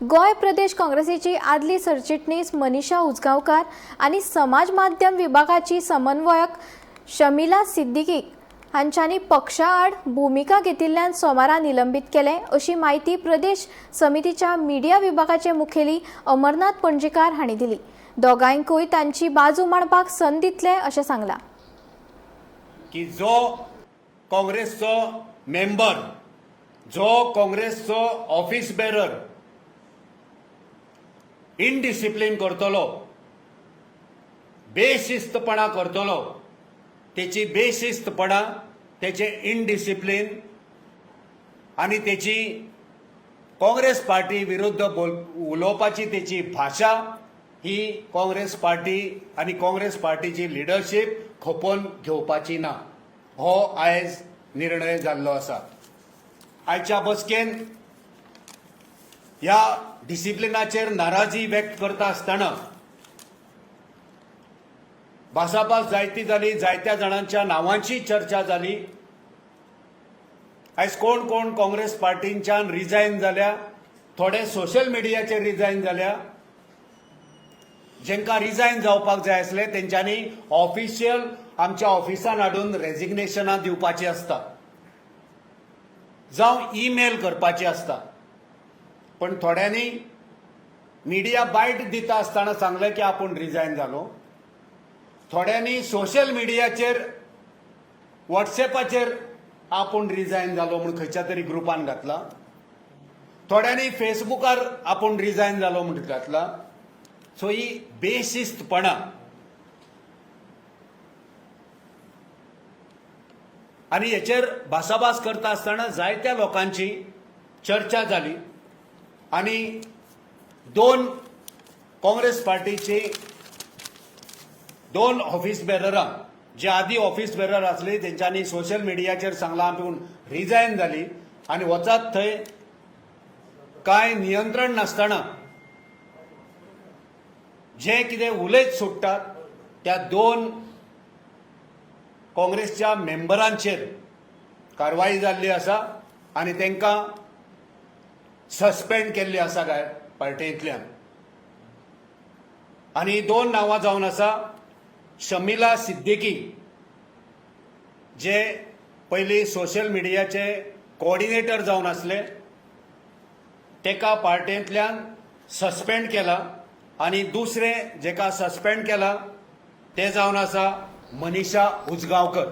गोय प्रदेश काँग्रेसीची आदली सरचिटणीस मनीषा उजगांवकार आणि समाज माध्यम विभागाची समन्वयक शमिला सिद्दीकी हांच्यांनी पक्षा आड भूमिका घेतिल्ल्यान सोमारा निलंबित केले अशी माहिती प्रदेश समितीच्या मीडिया विभागाचे मुखेली अमरनाथ पणजीकार हांणी दिली। दोगांयकूय तांची बाजू मांडपाक संद दितले अशें सांगला की जो काँग्रेसचो मेंबर, जो काँग्रेसचो ऑफिस बेरर इनडिसिप्लिन करतलो, बेशिस्तपणा करतलो, तेची बेशिस्तपणा, तेचे इनडिसिप्लिन आणि तेची काँग्रेस पार्टी विरुद्ध उलोवपाची तेची भाषा ही काँग्रेस पार्टी आणि काँग्रेस पार्टीची लिडरशिप खपोवन घेवपाची ना, हो आयज निर्णय जाल्लो आसा। आयच्या बसकेन ह्या डिसिप्लिनाचेर नाराजी व्यक्त करता आसतना भासाभास जायती जाली, जायत्या जाणांच्या नावांची चर्चा जाली। आयज कोण कोण काँग्रेस पार्टींच्यान रिजायन जाल्या, थोडे सोशल मिडियाचेर रिजायन जाल्या। जेंका रिजायन जावपाक जाय आसले तेंच्यांनी ऑफिशियल आमच्या ऑफिसान हाडून रेजिग्नेशनां दिवपाची आसता, जावं ईमेल करपाची आसता। पण थोड्यांनी मिडिया बायट दिता आसतना सांगलें की आपूण रिजायन जालो। थोड्यांनी सोशल मिडियाचेर व्हॉट्सएपाचेर आपूण रिजायन जालो म्हूण खंयच्या तरी ग्रुपान घातला। थोड्यांनी फेसबुकार आपूण रिजायन जालो म्हूण घातला। सो ही बेशिस्तपणा आणि हेचेर भासाभास करता आसतना जायत्या लोकांची चर्चा जाली आणि दोन काँग्रेस पार्टीची दोन ऑफिस बेररां जे आदी ऑफिस बेरर आसले तेंच्यांनी सोशल मिडियाचेर सांगलां आपूण रिजायन जाली आणि वचात थंय कांय नियंत्रण नासतना जे कितें उलयत सुट्टात त्या दोन काँग्रेसच्या मेंबरांचेर कारवाई जाल्ली आसा आणि तांकां सस्पेंड केल्ली आसा काय पार्टींतल्यान। आणि दोन नांवां जावन आसा शमिला सिद्दीकी, जे पयलीं सोशल मिडियाचे कोऑर्डिनेटर जावन आसले, तेका पार्टींतल्यान सस्पेंड केला। आणि दुसरे जेका सस्पेंड केला ते जावन आसा मनीषा उजगांवकर।